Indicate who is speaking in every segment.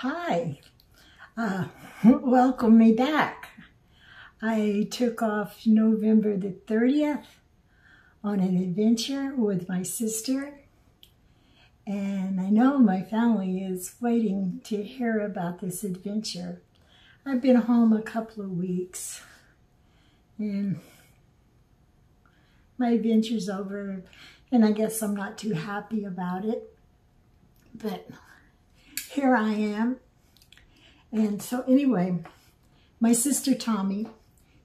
Speaker 1: Hi, welcome me back. I took off November the 30th on an adventure with my sister, and I know my family is waiting to hear about this adventure. I've been home a couple of weeks, and my adventure's over, and I guess I'm not too happy about it, but here I am. And so anyway, my sister Tommy,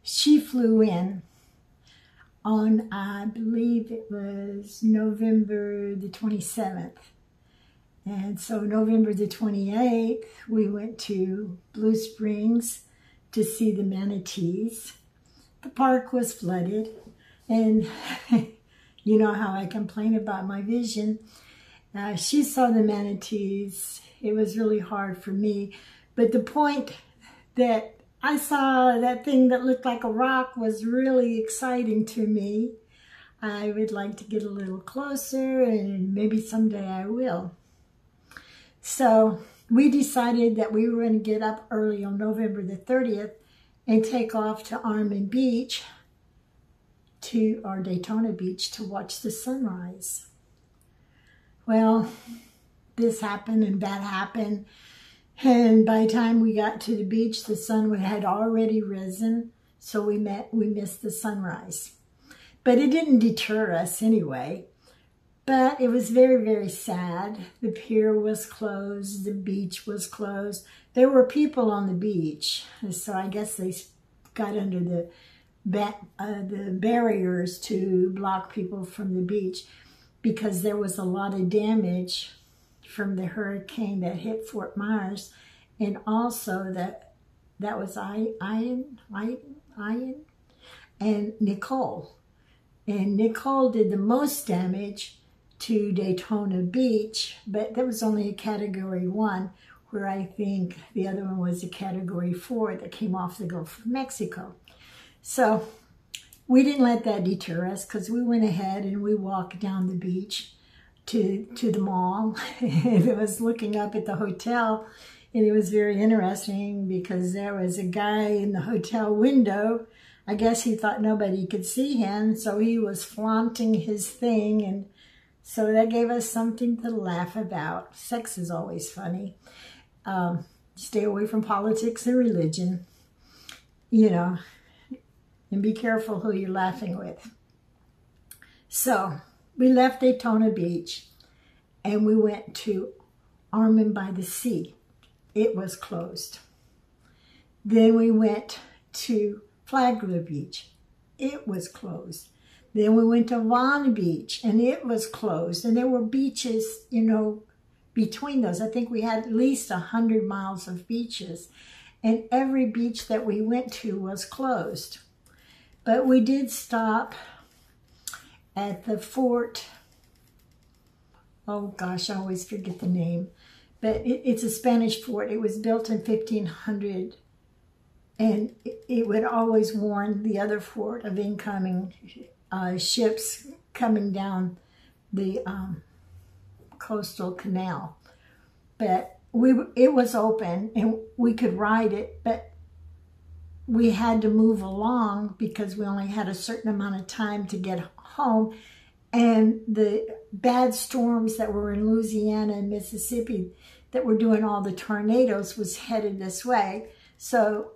Speaker 1: she flew in on, I believe it was November the 27th. And so November the 28th, we went to Blue Springs to see the manatees. The park was flooded, and you know how I complain about my vision. She saw the manatees. It was really hard for me. But the point that I saw that thing that looked like a rock was really exciting to me. I would like to get a little closer, and maybe someday I will. So we decided that we were going to get up early on November the 30th and take off to Ormond Beach, or Daytona Beach, to watch the sunrise. Well, this happened and that happened. And by the time we got to the beach, the sun had already risen, so we missed the sunrise. But it didn't deter us anyway. But it was very, very sad. The pier was closed. The beach was closed. There were people on the beach, so I guess they got under the barriers to block people from the beach, because there was a lot of damage from the hurricane that hit Fort Myers, and also that was Ian and Nicole. And Nicole did the most damage to Daytona Beach, but that was only a Category 1, where I think the other one was a Category 4 that came off the Gulf of Mexico. So we didn't let that deter us, because we went ahead and we walked down the beach to the mall. And it was looking up at the hotel, and it was very interesting because there was a guy in the hotel window. I guess he thought nobody could see him, so he was flaunting his thing, and so that gave us something to laugh about. Sex is always funny. Stay away from politics and religion, you know, and be careful who you're laughing with. So we left Daytona Beach and we went to Ormond by the Sea. It was closed. Then we went to Flagler Beach. It was closed. Then we went to Vaughan Beach, and it was closed. And there were beaches, you know, between those. I think we had at least 100 miles of beaches, and every beach that we went to was closed. But we did stop at the fort. Oh gosh, I always forget the name. But it's a Spanish fort. It was built in 1500, and it would always warn the other fort of incoming ships coming down the coastal canal. But it was open and we could ride it, but we had to move along because we only had a certain amount of time to get home. And the bad storms that were in Louisiana and Mississippi that were doing all the tornadoes was headed this way. So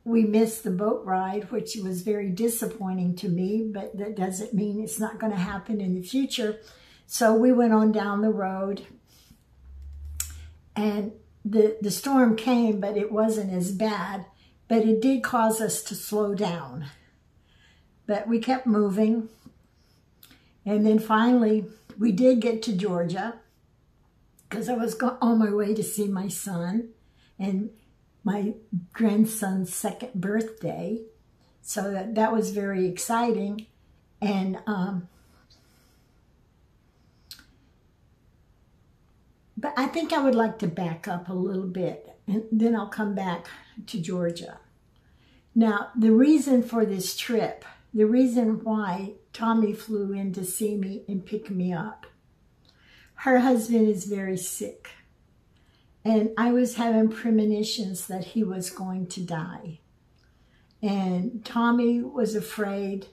Speaker 1: we missed the boat ride, which was very disappointing to me, but that doesn't mean it's not going to happen in the future. So we went on down the road, and the storm came, but it wasn't as bad, but it did cause us to slow down. But we kept moving, and then finally we did get to Georgia, because I was on my way to see my son and my grandson's second birthday. So that was very exciting. And but I think I would like to back up a little bit, and then I'll come back to Georgia. Now, the reason for this trip, the reason why Tommy flew in to see me and pick me up, her husband is very sick. And I was having premonitions that he was going to die. And Tommy was afraid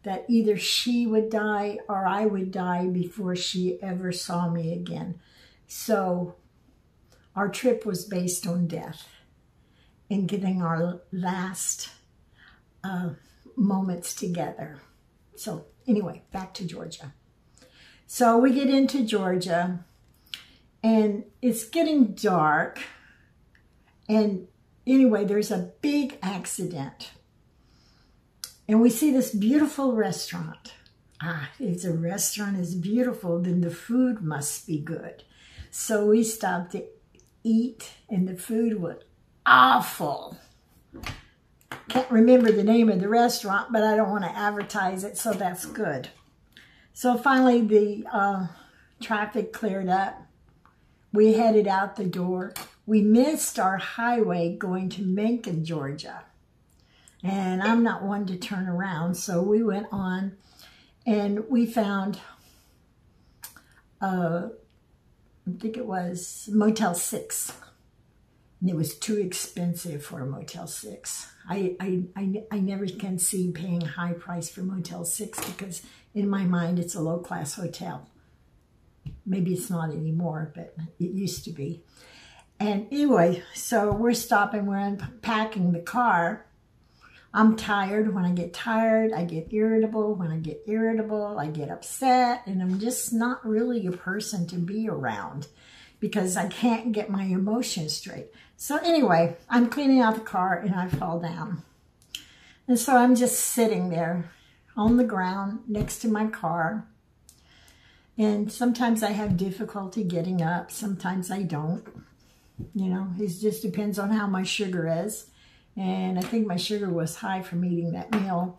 Speaker 1: that either she would die or I would die before she ever saw me again. So our trip was based on death and getting our last moments together. So anyway, back to Georgia. So we get into Georgia, and it's getting dark. And anyway, there's a big accident. And we see this beautiful restaurant. If the restaurant is beautiful, then the food must be good. So we stopped to eat, and the food was awful. Can't remember the name of the restaurant, but I don't want to advertise it, so that's good. So finally the traffic cleared up. We headed out the door. We missed our highway going to Macon, Georgia. And I'm not one to turn around, so we went on and we found, I think it was Motel 6. And it was too expensive for a Motel 6. I never can see paying high price for Motel 6 because in my mind it's a low-class hotel. Maybe it's not anymore, but it used to be. And anyway, so we're stopping, we're unpacking the car. I'm tired. When I get tired, I get irritable. When I get irritable, I get upset. And I'm just not really a person to be around because I can't get my emotions straight. So anyway, I'm cleaning out the car and I fall down. And so I'm just sitting there on the ground next to my car. And sometimes I have difficulty getting up. Sometimes I don't. You know, it just depends on how my sugar is. And I think my sugar was high from eating that meal.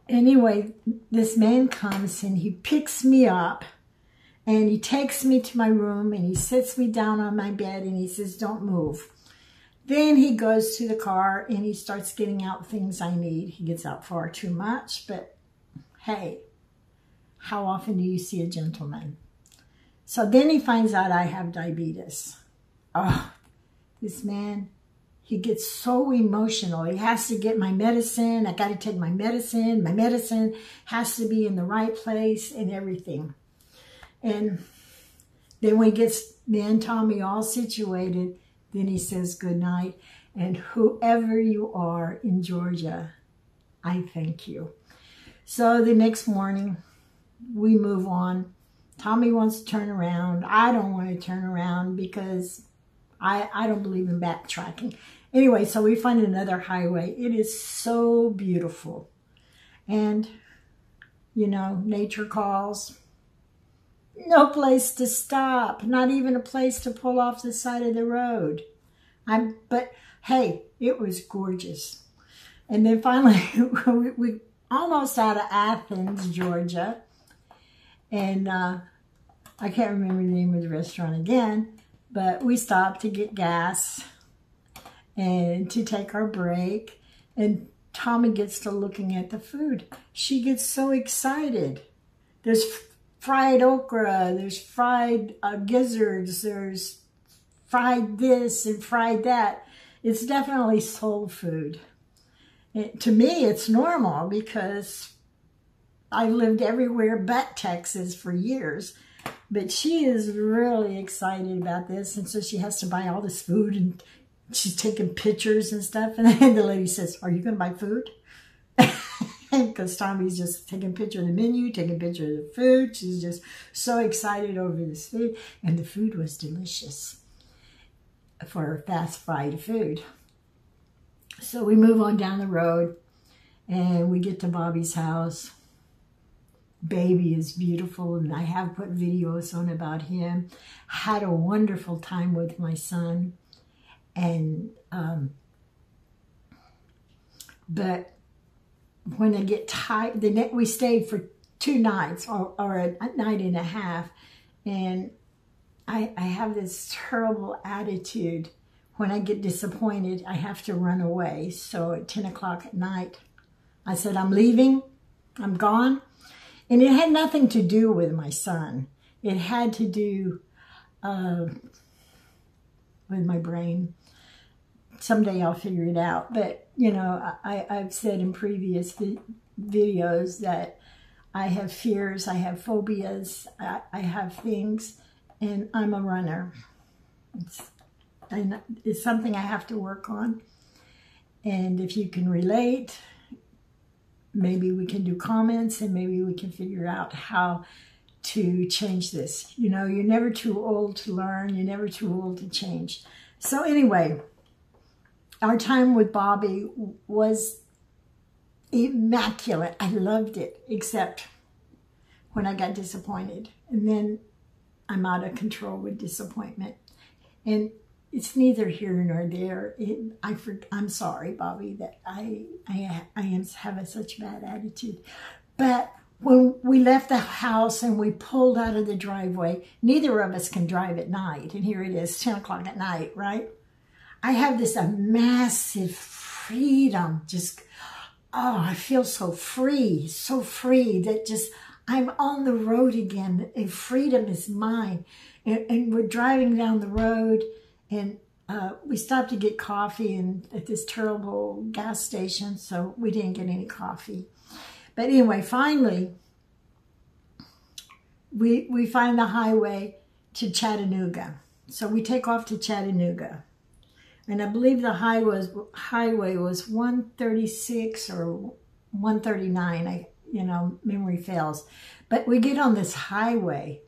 Speaker 1: Anyway, this man comes and he picks me up and he takes me to my room and he sits me down on my bed and he says, don't move. Then he goes to the car and he starts getting out things I need. He gets out far too much, but hey, how often do you see a gentleman? So then he finds out I have diabetes. Oh, this man, he gets so emotional. He has to get my medicine. I got to take my medicine. My medicine has to be in the right place and everything. And then when he gets me and Tommy all situated, then he says good night. And whoever you are in Georgia, I thank you. So the next morning, we move on. Tommy wants to turn around. I don't want to turn around because I don't believe in backtracking. Anyway, so we find another highway. It is so beautiful. And, you know, nature calls. No place to stop. Not even a place to pull off the side of the road. But, hey, it was gorgeous. And then finally, we almost out of Athens, Georgia. And I can't remember the name of the restaurant again. But we stopped to get gas and to take our break. And Tommy gets to looking at the food. She gets so excited. There's fried okra, there's fried gizzards, there's fried this and fried that. It's definitely soul food. To me, it's normal because I've lived everywhere but Texas for years. But she is really excited about this. And so she has to buy all this food and she's taking pictures and stuff. And then the lady says, are you going to buy food? Because Tommy's just taking a picture of the menu, taking a picture of the food. She's just so excited over this food. And the food was delicious for fast fried food. So we move on down the road and we get to Bobby's house. Baby is beautiful, and I have put videos on about him. Had a wonderful time with my son. And but when I get tired, we stayed for 2 nights or a night and a half, and I have this terrible attitude. When I get disappointed, I have to run away. So at 10 o'clock at night, I said, I'm leaving, I'm gone. And it had nothing to do with my son. It had to do with my brain. Someday I'll figure it out. But, you know, I've said in previous videos that I have fears, I have phobias, I have things, and I'm a runner. It's something I have to work on. And if you can relate, maybe we can do comments and maybe we can figure out how to change this. You know, you're never too old to learn. You're never too old to change. So anyway, our time with Bobby was immaculate. I loved it, except when I got disappointed. And then I'm out of control with disappointment. And it's neither here nor there. I'm sorry, Bobby, that I have such bad attitude. But when we left the house and we pulled out of the driveway, neither of us can drive at night. And here it is, 10 o'clock at night, right? I have this massive freedom. Just, oh, I feel so free that just, I'm on the road again. And freedom is mine. And we're driving down the road, and we stopped to get coffee at this terrible gas station, so we didn't get any coffee. But anyway, finally, we find the highway to Chattanooga. So we take off to Chattanooga. And I believe the highway was 136 or 139. Memory fails. But we get on this highway,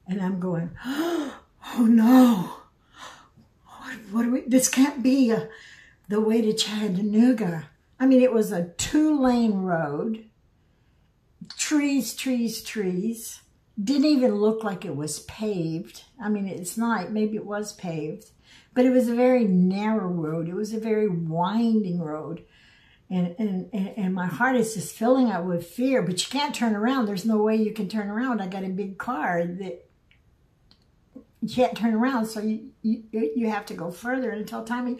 Speaker 1: and I'm going, oh no. What do we, this can't be the way to Chattanooga. I mean, it was a 2-lane road. Trees, trees, trees. Didn't even look like it was paved. I mean, it's not. Maybe it was paved. But it was a very narrow road. It was a very winding road. And my heart is just filling up with fear. But you can't turn around. There's no way you can turn around. I got a big car that you can't turn around. So you have to go further and tell Tommy,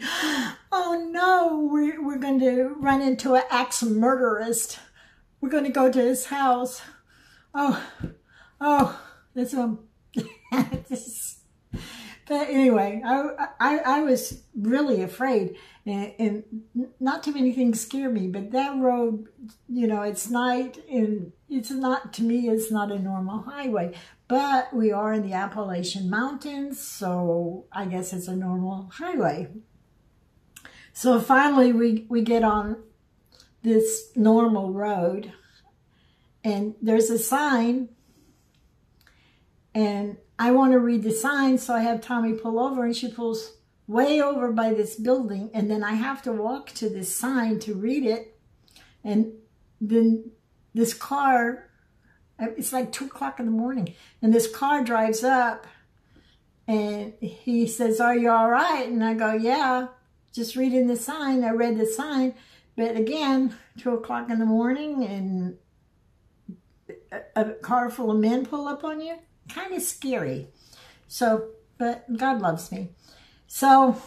Speaker 1: oh no, we're going to run into an axe murderist. We're going to go to his house. Oh, that's But anyway, I was really afraid, and not too many things scare me, but that road, it's night, and it's not, to me, it's not a normal highway, but we are in the Appalachian Mountains, so I guess it's a normal highway. So finally we get on this normal road, and there's a sign, and I want to read the sign, so I have Tommy pull over, and she pulls way over by this building, and then I have to walk to this sign to read it, and then this car, it's like 2 o'clock in the morning, and this car drives up, and he says, are you all right? And I go, yeah, just reading the sign. I read the sign, but again, 2 o'clock in the morning, and a car full of men pull up on you. Kind of scary. So, but God loves me. So,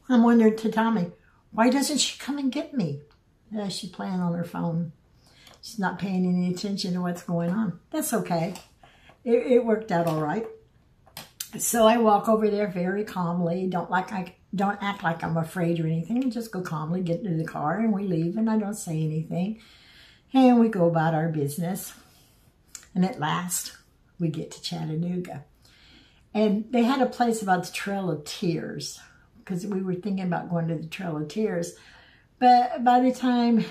Speaker 1: I'm wondering to Tommy, why doesn't she come and get me? She's playing on her phone. She's not paying any attention to what's going on. That's okay. It worked out all right. So I walk over there very calmly. Don't act like I'm afraid or anything. Just go calmly, get into the car, and we leave, and I don't say anything. And we go about our business. And at last, we get to Chattanooga. And they had a place about the Trail of Tears, because we were thinking about going to the Trail of Tears. But by the time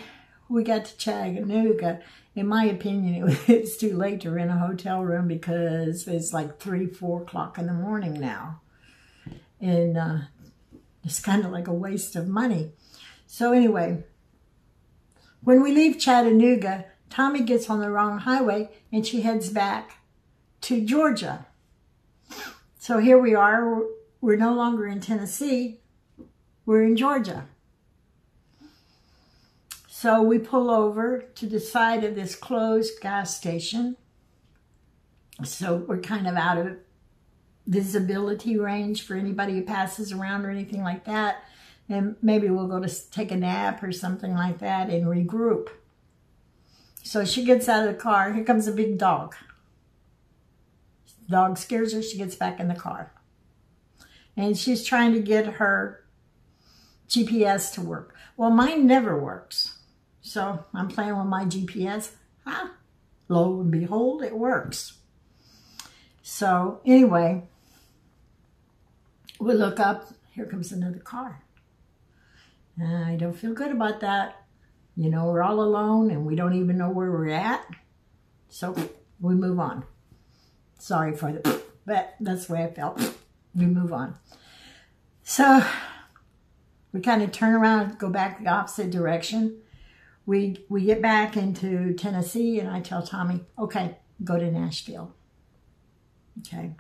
Speaker 1: we got to Chattanooga, in my opinion, it's too late to rent a hotel room, because it's like 3, 4 o'clock in the morning now. And it's kind of like a waste of money. So anyway, when we leave Chattanooga, Tommy gets on the wrong highway, and she heads back to Georgia. So here we are. We're no longer in Tennessee. We're in Georgia. So we pull over to the side of this closed gas station. So we're kind of out of visibility range for anybody who passes around or anything like that. And maybe we'll go to take a nap or something like that and regroup. So she gets out of the car. Here comes a big dog. The dog scares her. She gets back in the car. And she's trying to get her GPS to work. Well, mine never works. So I'm playing with my GPS. Lo and behold, it works. So anyway, we look up. Here comes another car. I don't feel good about that. You know, we're all alone and we don't even know where we're at. So we move on. Sorry for the, but that's the way I felt. We move on. So we kind of turn around, go back the opposite direction. We get back into Tennessee and I tell Tommy, okay, go to Nashville. Okay.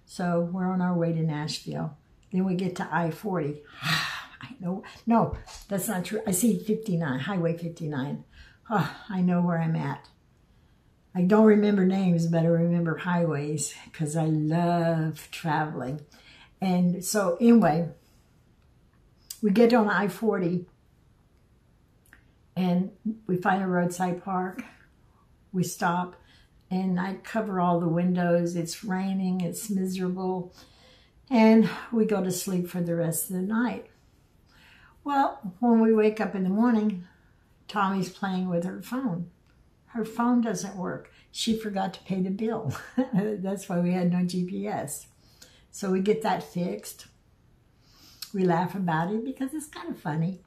Speaker 1: So we're on our way to Nashville. Then we get to I-40. I know, no, that's not true. I see 59, Highway 59. Oh, I know where I'm at. I don't remember names, but I remember highways because I love traveling. And so anyway, we get on I-40 and we find a roadside park. We stop and I cover all the windows. It's raining, it's miserable. And we go to sleep for the rest of the night. Well, when we wake up in the morning, Tommy's playing with her phone. Her phone doesn't work. She forgot to pay the bill. That's why we had no GPS. So we get that fixed. We laugh about it because it's kind of funny.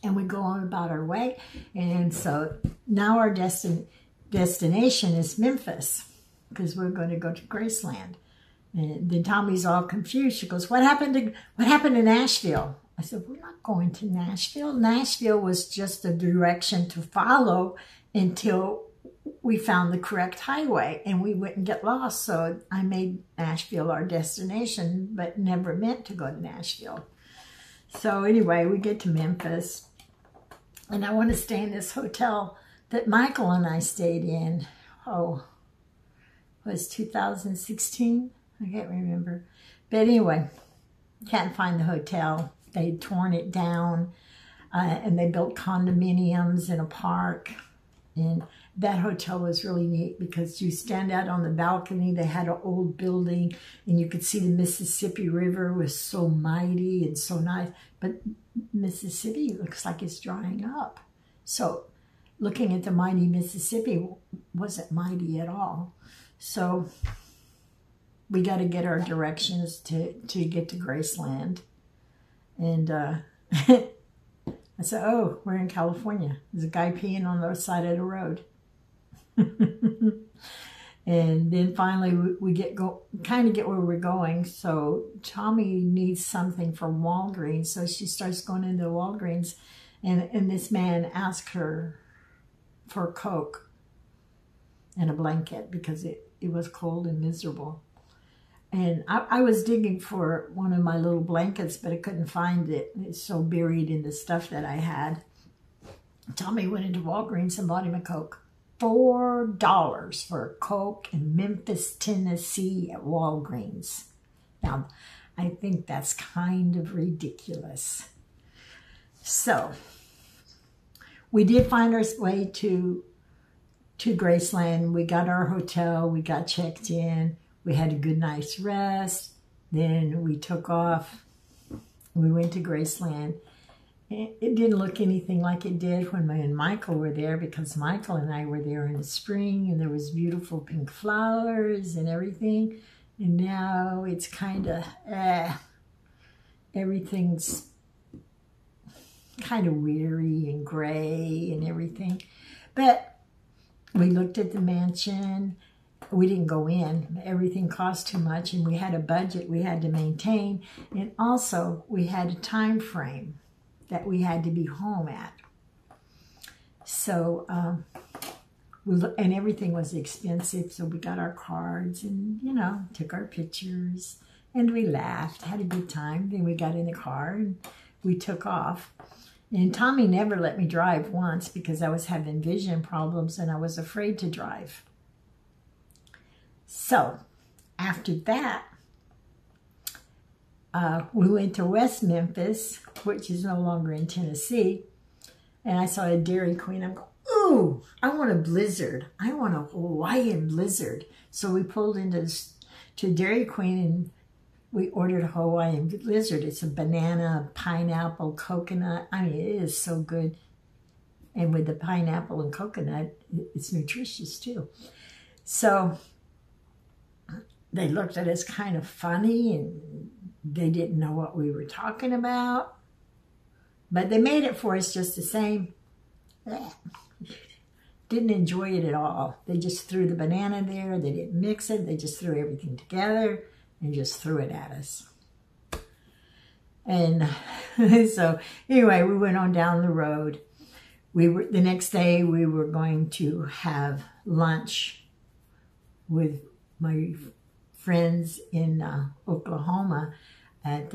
Speaker 1: And we go on about our way. And so now our destination is Memphis because we're going to go to Graceland. And then Tommy's all confused. She goes, what happened to Nashville? I said, we're not going to Nashville. Nashville was just a direction to follow until we found the correct highway and we wouldn't get lost. So I made Nashville our destination, but never meant to go to Nashville. So anyway, we get to Memphis and I want to stay in this hotel that Michael and I stayed in. Oh, it was 2016? I can't remember. But anyway, can't find the hotel. They'd torn it down and they built condominiums in a park. And that hotel was really neat because you stand out on the balcony. They had an old building and you could see the Mississippi River was so mighty and so nice. But Mississippi looks like it's drying up. So looking at the mighty Mississippi wasn't mighty at all. So we got to get our directions to get to Graceland. And I said, oh, we're in California. There's a guy peeing on the side of the road. And then finally we kind of get where we're going. So Tommy needs something from Walgreens. So she starts going into Walgreens and this man asked her for a Coke and a blanket because it was cold and miserable. And I was digging for one of my little blankets, but I couldn't find it. It's so buried in the stuff that I had. Tommy went into Walgreens and bought him a Coke. $4 for a Coke in Memphis, Tennessee at Walgreens. Now, I think that's kind of ridiculous. So, we did find our way to Graceland. We got our hotel. We got checked in. We had a good night's rest. Then we took off. We went to Graceland. It didn't look anything like it did when me and Michael were there because Michael and I were there in the spring and there was beautiful pink flowers and everything. And now it's kind of, everything's kind of weary and gray and everything. But we looked at the mansion. We didn't go in. Everything cost too much and we had a budget we had to maintain. And also we had a time frame that we had to be home at. So, and everything was expensive. So we got our cards and, you know, took our pictures and we laughed, had a good time. Then we got in the car and we took off. And Tommy never let me drive once because I was having vision problems and I was afraid to drive. So, after that, we went to West Memphis, which is no longer in Tennessee, and I saw a Dairy Queen. I'm going, ooh, I want a Blizzard. I want a Hawaiian Blizzard. So we pulled into Dairy Queen, and we ordered a Hawaiian blizzard. It's a banana, pineapple, coconut. I mean, it is so good. And with the pineapple and coconut, it's nutritious too. So they looked at us kind of funny, and they didn't know what we were talking about. But they made it for us just the same. Didn't enjoy it at all. They just threw the banana there. They didn't mix it. They just threw everything together and just threw it at us. And so anyway, we went on down the road. The next day we were going to have lunch with my friends in Oklahoma at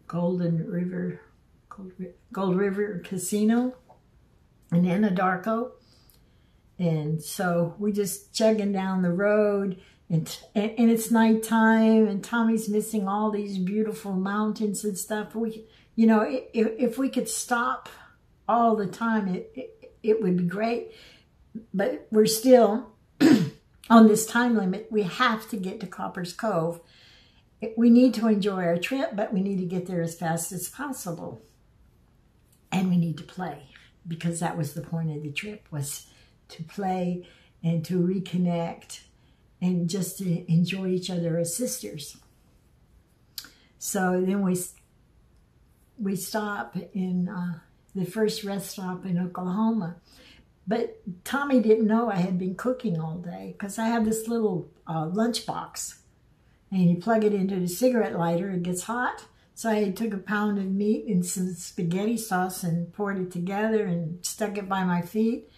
Speaker 1: Gold River Casino in Anadarko. And so we just chugging down the road, and it's nighttime, and Tommy's missing all these beautiful mountains and stuff. You know, if we could stop all the time, it would be great. But we're still on this time limit. We have to get to Copper's Cove. We need to enjoy our trip, but we need to get there as fast as possible. And we need to play, because that was the point of the trip, was to play and to reconnect and just to enjoy each other as sisters. So then we stop in the first rest stop in Oklahoma. But Tommy didn't know I had been cooking all day, because I have this little lunch box. And you plug it into the cigarette lighter, it gets hot. So I took a pound of meat and some spaghetti sauce and poured it together and stuck it by my feet.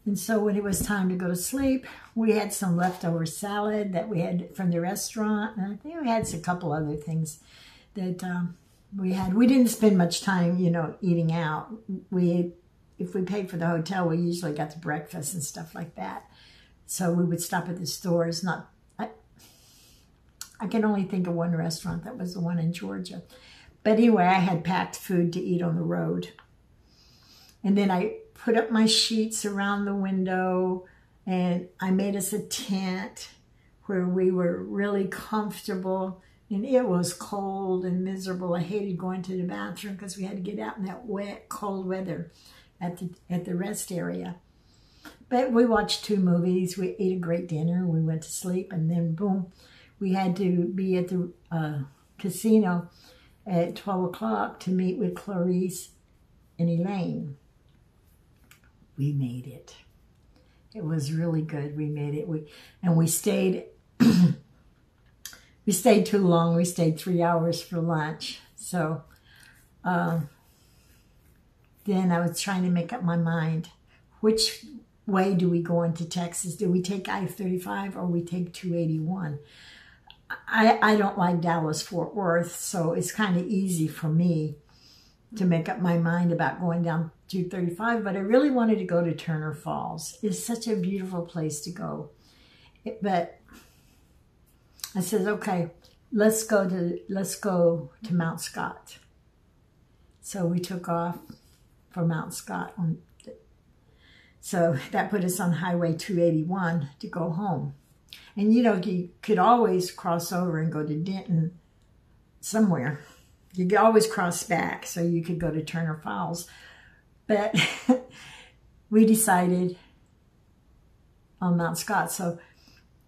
Speaker 1: And so when it was time to go to sleep, we had some leftover salad that we had from the restaurant. And I think we had a couple other things that we had. We didn't spend much time, you know, eating out. If we paid for the hotel, we usually got the breakfast and stuff like that. So we would stop at the stores. I can only think of one restaurant. That was the one in Georgia. But anyway, I had packed food to eat on the road. And then I put up my sheets around the window, and I made us a tent where we were really comfortable. And it was cold and miserable. I hated going to the bathroom because we had to get out in that wet, cold weather at the rest area. But we watched 2 movies. We ate a great dinner. We went to sleep, and then boom, we had to be at the casino at 12 o'clock to meet with Clarice and Elaine. We made it. It was really good. We made it. We stayed. We stayed too long. We stayed 3 hours for lunch. So then I was trying to make up my mind. Which way do we go into Texas? Do we take I-35 or we take 281? I don't like Dallas-Fort Worth, so it's kind of easy for me to make up my mind about going down 235, but I really wanted to go to Turner Falls. It's such a beautiful place to go. But I said, okay, let's go to Mount Scott. So we took off for Mount Scott. So that put us on Highway 281 to go home. And, you know, you could always cross over and go to Denton somewhere. You could always cross back, so you could go to Turner Falls. But we decided on Mount Scott. So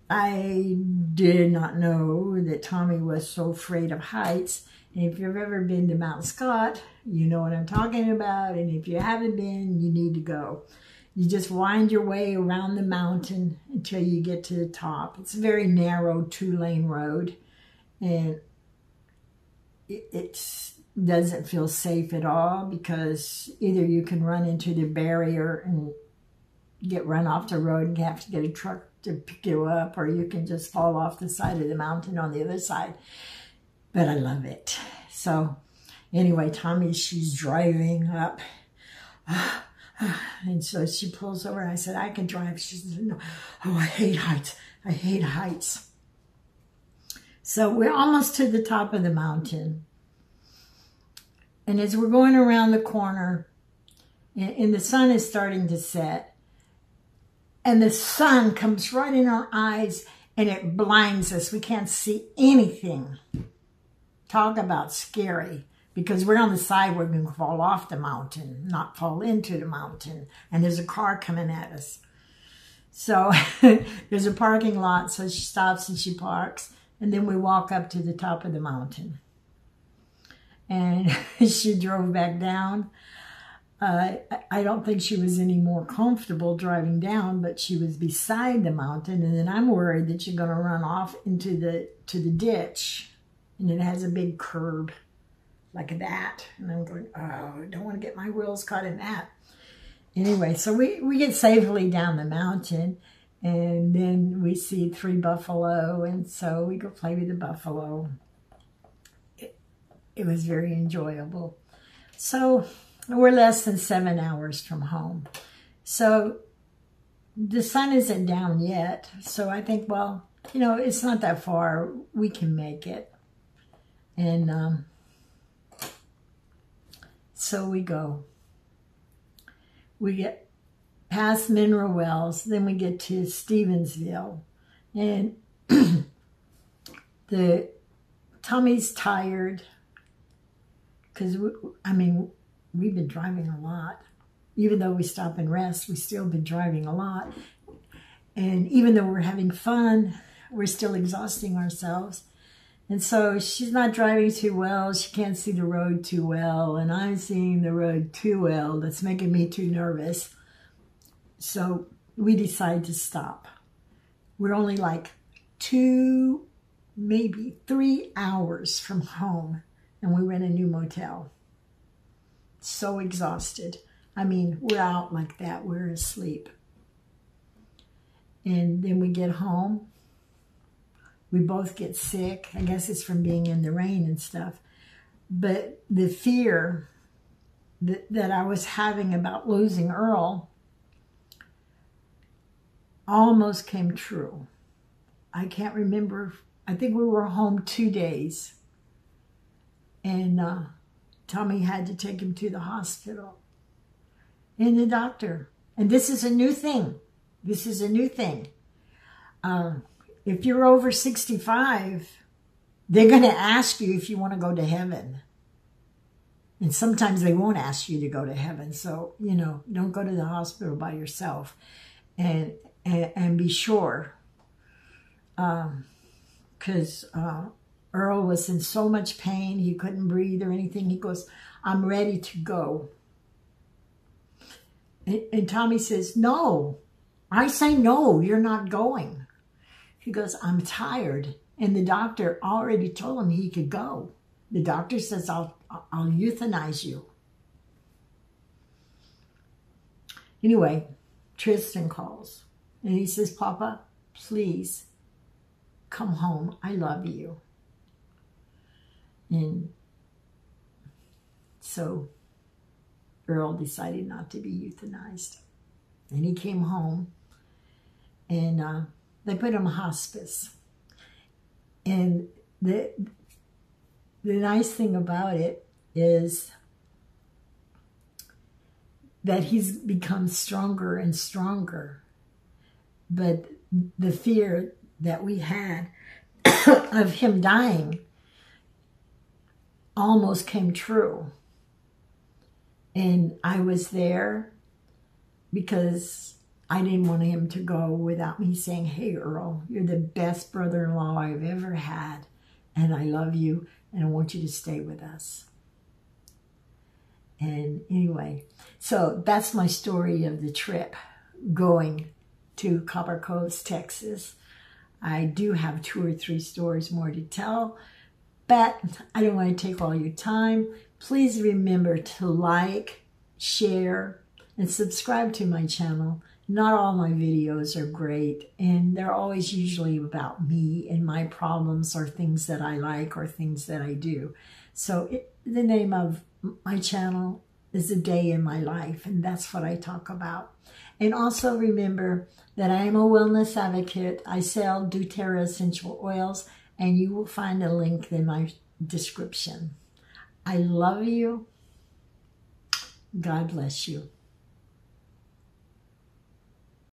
Speaker 1: I did not know that Tommy was so afraid of heights. And if you've ever been to Mount Scott, you know what I'm talking about. And if you haven't been, you need to go. You just wind your way around the mountain until you get to the top. It's a very narrow 2-lane road, and it doesn't feel safe at all, because either you can run into the barrier and get run off the road and have to get a truck to pick you up, or you can just fall off the side of the mountain on the other side. But I love it. So anyway, she's driving up. And so she pulls over, and I said, I can drive. She said, no. Oh, I hate heights. I hate heights. So we're almost to the top of the mountain. And as we're going around the corner, and the sun is starting to set, and the sun comes right in our eyes, and it blinds us. We can't see anything. Talk about scary, because we're on the side where we can fall off the mountain, not fall into the mountain, and there's a car coming at us. So there's a parking lot, so she stops and she parks, and then we walk up to the top of the mountain. And she drove back down. I don't think she was any more comfortable driving down, but she was beside the mountain, and then I'm worried that she's going to run off into the ditch, and it has a big curb like that, and I'm going, oh, I don't want to get my wheels caught in that. Anyway, so we get safely down the mountain, and then we see 3 buffalo, and so we go play with the buffalo. It was very enjoyable. So we're less than 7 hours from home. So the sun isn't down yet. So I think, well, you know, it's not that far. We can make it. And so we go. We get past Mineral Wells. Then we get to Stevensville. And Tommy's tired. Because, I mean, we've been driving a lot. Even though we stop and rest, we've still been driving a lot. And even though we're having fun, we're still exhausting ourselves. And so she's not driving too well. She can't see the road too well. And I'm seeing the road too well. That's making me too nervous. So we decide to stop. We're only like 2, maybe 3 hours from home. And we rent a new motel. So exhausted. I mean, we're out like that. We're asleep. And then we get home. We both get sick. I guess it's from being in the rain and stuff. But the fear that I was having about losing Earl almost came true. I can't remember. I think we were home 2 days. And Tommy had to take him to the hospital. And the doctor. And this is a new thing. This is a new thing. If you're over 65, they're going to ask you if you want to go to heaven. And sometimes they won't ask you to go to heaven. So, you know, don't go to the hospital by yourself. And be sure. Because Earl was in so much pain. He couldn't breathe or anything. He goes, I'm ready to go. And Tommy says, no. I say, no, you're not going. He goes, I'm tired. And the doctor already told him he could go. The doctor says, I'll euthanize you. Anyway, Tristan calls. And he says, Papa, please come home. I love you. And so Earl decided not to be euthanized. And he came home, and they put him in hospice. And the nice thing about it is that he's become stronger and stronger. But the fear that we had of him dying almost came true. And I was there because I didn't want him to go without me saying, hey, Earl, you're the best brother-in-law I've ever had, and I love you, and I want you to stay with us. And anyway, so that's my story of the trip going to Copper Cove, Texas. I do have 2 or 3 stories more to tell, but I don't want to take all your time. Please remember to like, share, and subscribe to my channel. Not all my videos are great, and they're always usually about me and my problems or things that I like or things that I do. So the name of my channel is A Day in My Life, and that's what I talk about. And also remember that I am a wellness advocate. I sell doTERRA essential oils, and you will find a link in my description. I love you. God bless you.